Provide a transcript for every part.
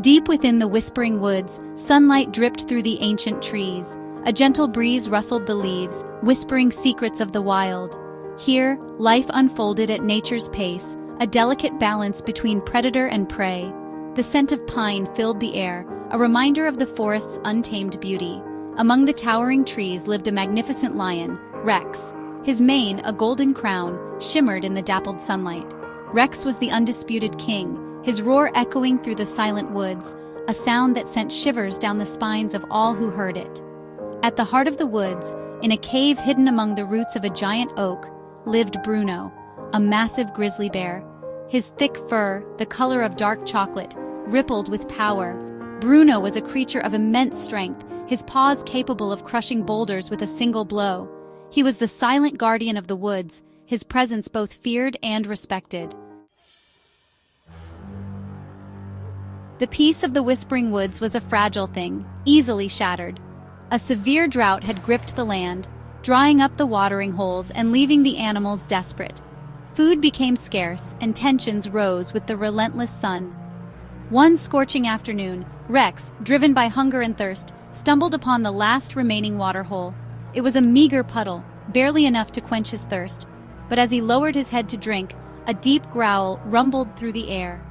Deep within the whispering woods, sunlight dripped through the ancient trees. A gentle breeze rustled the leaves, whispering secrets of the wild. Here, life unfolded at nature's pace, a delicate balance between predator and prey. The scent of pine filled the air, a reminder of the forest's untamed beauty. Among the towering trees lived a magnificent lion, Rex. His mane, a golden crown, shimmered in the dappled sunlight. Rex was the undisputed king, his roar echoing through the silent woods, a sound that sent shivers down the spines of all who heard it. At the heart of the woods, in a cave hidden among the roots of a giant oak, lived Bruno, a massive grizzly bear. His thick fur, the color of dark chocolate, rippled with power. Bruno was a creature of immense strength, his paws capable of crushing boulders with a single blow. He was the silent guardian of the woods, his presence both feared and respected. The peace of the Whispering Woods was a fragile thing, easily shattered. A severe drought had gripped the land, drying up the watering holes and leaving the animals desperate. Food became scarce, and tensions rose with the relentless sun. One scorching afternoon, Rex, driven by hunger and thirst, stumbled upon the last remaining waterhole. It was a meager puddle, barely enough to quench his thirst, but as he lowered his head to drink, a deep growl rumbled through the air.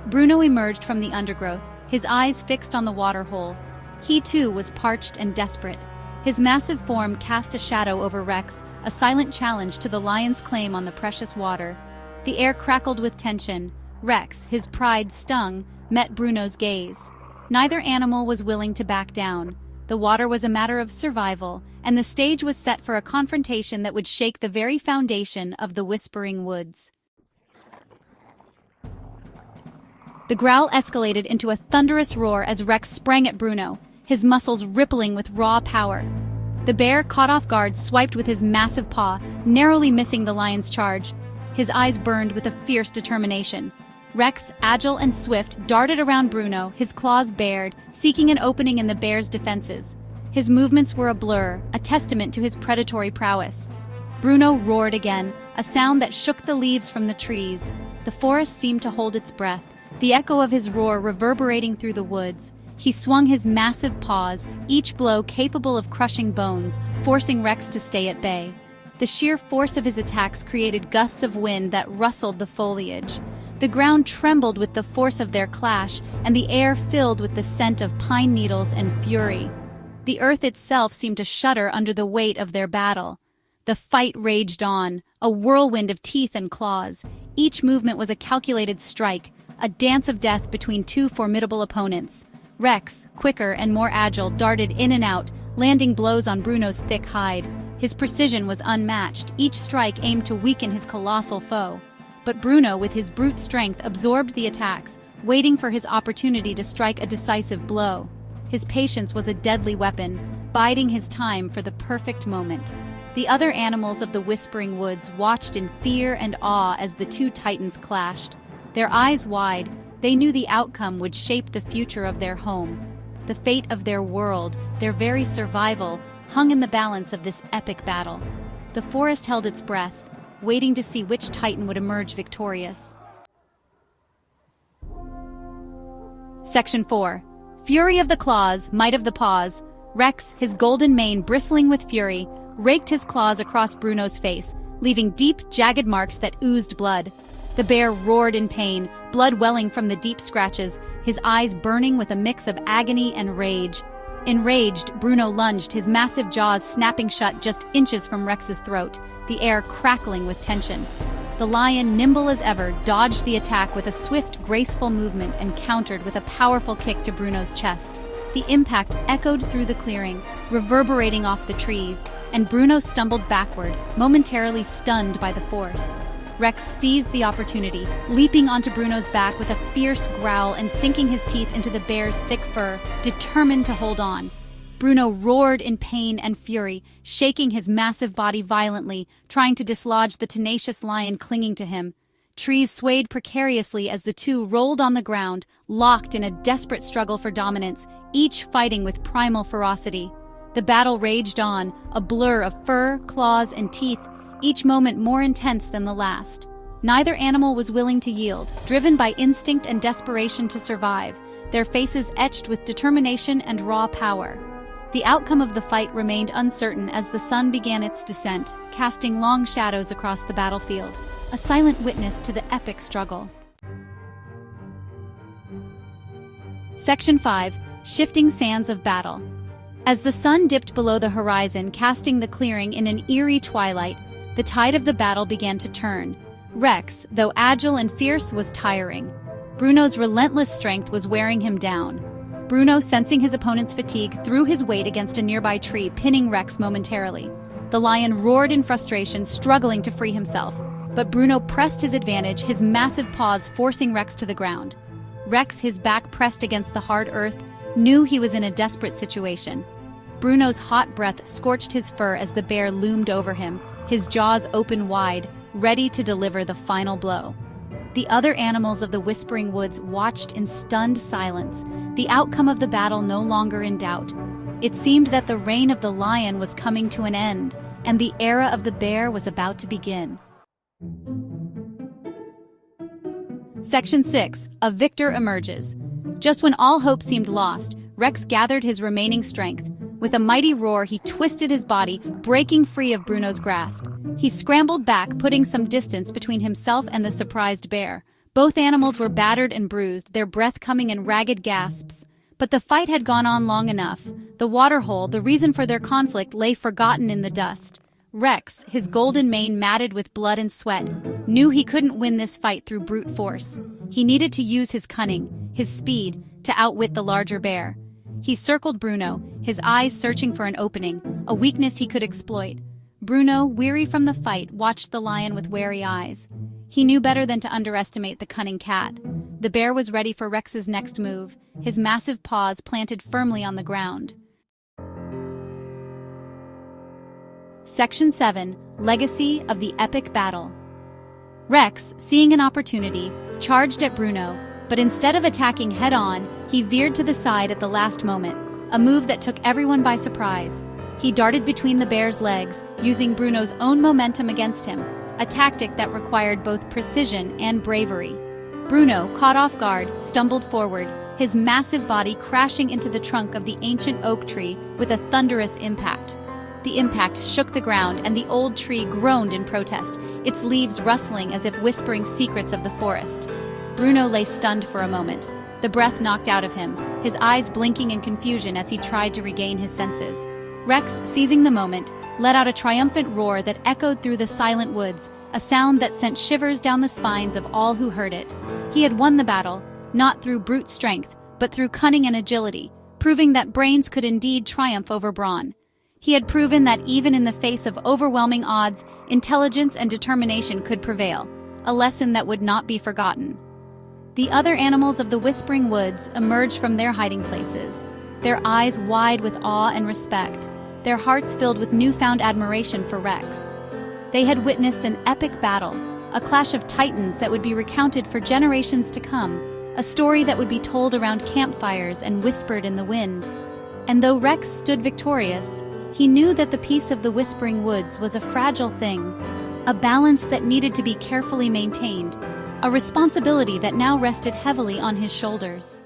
Bruno emerged from the undergrowth, his eyes fixed on the waterhole. He too was parched and desperate. His massive form cast a shadow over Rex, a silent challenge to the lion's claim on the precious water. The air crackled with tension. Rex, his pride stung, met Bruno's gaze. Neither animal was willing to back down. The water was a matter of survival, and the stage was set for a confrontation that would shake the very foundation of the Whispering Woods. The growl escalated into a thunderous roar as Rex sprang at Bruno, his muscles rippling with raw power. The bear, caught off guard, swiped with his massive paw, narrowly missing the lion's charge. His eyes burned with a fierce determination. Rex, agile and swift, darted around Bruno, his claws bared, seeking an opening in the bear's defenses. His movements were a blur, a testament to his predatory prowess. Bruno roared again, a sound that shook the leaves from the trees. The forest seemed to hold its breath, the echo of his roar reverberating through the woods. He swung his massive paws, each blow capable of crushing bones, forcing Rex to stay at bay. The sheer force of his attacks created gusts of wind that rustled the foliage. The ground trembled with the force of their clash, and the air filled with the scent of pine needles and fury. The earth itself seemed to shudder under the weight of their battle. The fight raged on, a whirlwind of teeth and claws. Each movement was a calculated strike, a dance of death between two formidable opponents. Rex, quicker and more agile, darted in and out, landing blows on Bruno's thick hide. His precision was unmatched, each strike aimed to weaken his colossal foe. But Bruno, with his brute strength, absorbed the attacks, waiting for his opportunity to strike a decisive blow. His patience was a deadly weapon, biding his time for the perfect moment. The other animals of the Whispering Woods watched in fear and awe as the two titans clashed. Their eyes wide, they knew the outcome would shape the future of their home. The fate of their world, their very survival, hung in the balance of this epic battle. The forest held its breath, waiting to see which titan would emerge victorious. Section 4. Fury of the Claws, Might of the Paws. Rex, his golden mane bristling with fury, raked his claws across Bruno's face, leaving deep, jagged marks that oozed blood. The bear roared in pain, blood welling from the deep scratches, his eyes burning with a mix of agony and rage. Enraged, Bruno lunged, his massive jaws snapping shut just inches from Rex's throat, the air crackling with tension. The lion, nimble as ever, dodged the attack with a swift, graceful movement and countered with a powerful kick to Bruno's chest. The impact echoed through the clearing, reverberating off the trees, and Bruno stumbled backward, momentarily stunned by the force. Rex seized the opportunity, leaping onto Bruno's back with a fierce growl and sinking his teeth into the bear's thick fur, determined to hold on. Bruno roared in pain and fury, shaking his massive body violently, trying to dislodge the tenacious lion clinging to him. Trees swayed precariously as the two rolled on the ground, locked in a desperate struggle for dominance, each fighting with primal ferocity. The battle raged on, a blur of fur, claws, and teeth, each moment more intense than the last. Neither animal was willing to yield, driven by instinct and desperation to survive. their faces etched with determination and raw power. The outcome of the fight remained uncertain as the sun began its descent, casting long shadows across the battlefield, a silent witness to the epic struggle. Section 5. Shifting Sands of Battle. As the sun dipped below the horizon, casting the clearing in an eerie twilight, the tide of the battle began to turn. Rex, though agile and fierce, was tiring. Bruno's relentless strength was wearing him down. Bruno, sensing his opponent's fatigue, threw his weight against a nearby tree, pinning Rex momentarily. The lion roared in frustration, struggling to free himself. But Bruno pressed his advantage, his massive paws forcing Rex to the ground. Rex, his back pressed against the hard earth, knew he was in a desperate situation. Bruno's hot breath scorched his fur as the bear loomed over him, his jaws open wide, ready to deliver the final blow. The other animals of the Whispering Woods watched in stunned silence, the outcome of the battle no longer in doubt. It seemed that the reign of the lion was coming to an end, and the era of the bear was about to begin. Section 6. A victor emerges. Just when all hope seemed lost, Rex gathered his remaining strength. With a mighty roar, he twisted his body, breaking free of Bruno's grasp. He scrambled back, putting some distance between himself and the surprised bear. Both animals were battered and bruised, their breath coming in ragged gasps. But the fight had gone on long enough. The waterhole, the reason for their conflict, lay forgotten in the dust. Rex, his golden mane matted with blood and sweat, knew he couldn't win this fight through brute force. He needed to use his cunning, his speed, to outwit the larger bear. He circled Bruno, his eyes searching for an opening, a weakness he could exploit. Bruno, weary from the fight, watched the lion with wary eyes. He knew better than to underestimate the cunning cat. The bear was ready for Rex's next move, his massive paws planted firmly on the ground. Section 7. Legacy of the Epic Battle. Rex, seeing an opportunity, charged at Bruno, but instead of attacking head-on, he veered to the side at the last moment, a move that took everyone by surprise. He darted between the bear's legs, using Bruno's own momentum against him, a tactic that required both precision and bravery. Bruno, caught off guard, stumbled forward, his massive body crashing into the trunk of the ancient oak tree with a thunderous impact. The impact shook the ground, and the old tree groaned in protest, its leaves rustling as if whispering secrets of the forest. Bruno lay stunned for a moment, the breath knocked out of him, his eyes blinking in confusion as he tried to regain his senses. Rex, seizing the moment, let out a triumphant roar that echoed through the silent woods, a sound that sent shivers down the spines of all who heard it. He had won the battle, not through brute strength, but through cunning and agility, proving that brains could indeed triumph over brawn. He had proven that even in the face of overwhelming odds, intelligence and determination could prevail, a lesson that would not be forgotten. The other animals of the Whispering Woods emerged from their hiding places, their eyes wide with awe and respect, their hearts filled with newfound admiration for Rex. They had witnessed an epic battle, a clash of titans that would be recounted for generations to come, a story that would be told around campfires and whispered in the wind. And though Rex stood victorious, he knew that the peace of the Whispering Woods was a fragile thing, a balance that needed to be carefully maintained, a responsibility that now rested heavily on his shoulders.